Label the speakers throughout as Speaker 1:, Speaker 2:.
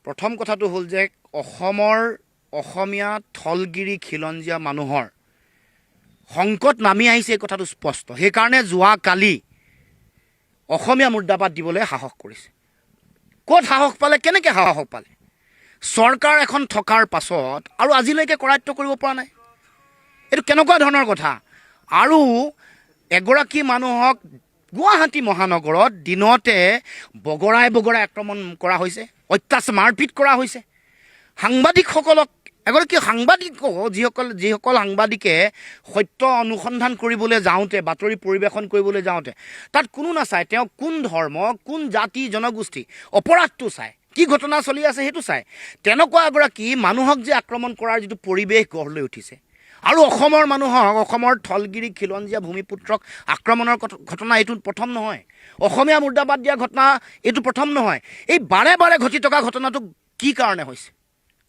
Speaker 1: প্ৰথম কথাটো হ'ল যে অসমীয়া থলগিৰি খিলঞ্জীয়া মানুহৰ সংকট নামি আহিছে, এই কথাটো স্পষ্ট। সেইকাৰণে যোৱাকালি অসমীয়া মুৰ্দাবাদ দিবলৈ সাহস কৰিছে। ক'ত সাহস পালে, কেনেকৈ সাহস পালে? চৰকাৰ এখন থকাৰ পাছত আৰু আজিলৈকে কৰায়ত্ব কৰিব পৰা নাই। এইটো কেনেকুৱা ধৰণৰ কথা? আৰু এগৰাকী মানুহক গুৱাহাটী মহানগৰত দিনতে বগৰাই আক্ৰমণ কৰা হৈছে, অত্যাচাৰ মাৰপিট কৰা হৈছে। সাংবাদিকসকলক, এগৰাকী সাংবাদিকো যিসকল সাংবাদিকে সত্য অনুসন্ধান কৰিবলৈ যাওঁতে, বাতৰি পৰিৱেশন কৰিবলৈ যাওঁতে তাত কোনো নাচায় তেওঁ কোন ধৰ্ম, কোন জাতি জনগোষ্ঠী, অপৰাধটো চায়, কি ঘটনা চলি আছে সেইটো চায়। তেনেকুৱা এগৰাকী মানুহক যে আক্ৰমণ কৰাৰ যিটো পৰিৱেশ গঢ় লৈ উঠিছে, আৰু অসমৰ মানুহক, অসমৰ থলগিৰি খিলঞ্জীয়া ভূমিপুত্ৰক আক্ৰমণৰ ঘটনা এইটো প্ৰথম নহয়। অসমীয়া মুৰ্দাবাদ দিয়া ঘটনা এইটো প্ৰথম নহয়। এই বাৰে ঘটি থকা ঘটনাটো কি কাৰণে হৈছে,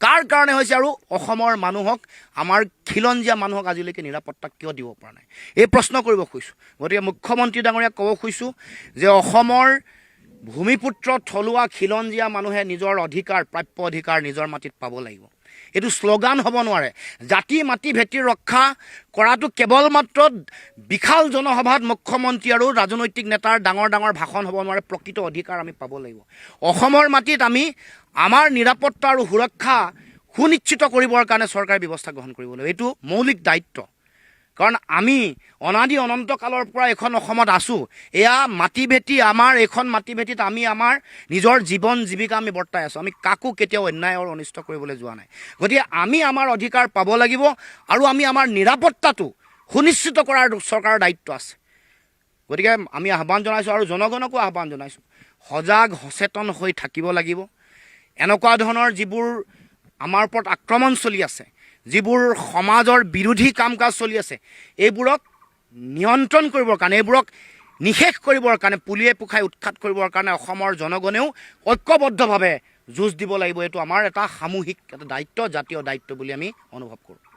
Speaker 1: কাৰ কাৰণে হৈছে, আৰু অসমৰ মানুহক, আমাৰ খিলঞ্জীয়া মানুহক আজিলৈকে নিৰাপত্তা কিয় দিব পৰা নাই, এই প্ৰশ্ন কৰিব খুজিছোঁ। গতিকে মুখ্যমন্ত্ৰী ডাঙৰীয়াক ক'ব খুজিছোঁ যে অসমৰ ভূমিপুত্ৰ থলুৱা খিলঞ্জীয়া মানুহে নিজৰ অধিকাৰ, প্ৰাপ্য অধিকাৰ নিজৰ মাটিত পাব লাগিব। এইটো শ্লোগান হ'ব নোৱাৰে। জাতি মাটি ভেটি ৰক্ষা কৰাটো কেৱল মাত্ৰ বিশাল জনসভাত মুখ্যমন্ত্ৰী আৰু ৰাজনৈতিক নেতাৰ ডাঙৰ ভাষণ হ'ব নোৱাৰে। প্ৰকৃত অধিকাৰ আমি পাব লাগিব। অসমৰ মাটিত আমি আমাৰ নিৰাপত্তা আৰু সুৰক্ষা সুনিশ্চিত কৰিবৰ কাৰণে চৰকাৰে ব্যৱস্থা গ্ৰহণ কৰিব লাগিব। এইটো মৌলিক দায়িত্ব। কাৰণ আমি অনাদি অনন্ত কালৰ পৰা এইখন অসমত আছোঁ। এয়া মাটি ভেটি, আমাৰ এইখন মাটি ভেটিত আমি আমাৰ নিজৰ জীৱন জীৱিকা আমি বৰ্তাই আছোঁ। আমি কাকো কেতিয়াও অন্যায় আৰু অনিষ্ট কৰিবলৈ যোৱা নাই। গতিকে আমি আমাৰ অধিকাৰ পাব লাগিব, আৰু আমি আমাৰ নিৰাপত্তাটো সুনিশ্চিত কৰাৰ চৰকাৰৰ দায়িত্ব আছে। গতিকে আমি আহ্বান জনাইছোঁ, আৰু জনগণকো আহ্বান জনাইছোঁ, সজাগ সচেতন হৈ থাকিব লাগিব। এনেকুৱা ধৰণৰ যিবোৰ আমাৰ ওপৰত আক্ৰমণ চলি আছে, যিবোৰ সমাজৰ বিৰোধী কাম কাজ চলি আছে, এইবোৰক নিয়ন্ত্ৰণ কৰিবৰ কাৰণে, এইবোৰক নিশেষ কৰিবৰ কাৰণে, পুলিয়ে পোখাই উৎখাত কৰিবৰ কাৰণে অসমৰ জনগণেও ঐক্যবদ্ধভাৱে যুঁজ দিব লাগিব। এইটো আমাৰ এটা সামূহিক এটা দায়িত্ব, জাতীয় দায়িত্ব বুলি আমি অনুভৱ কৰোঁ।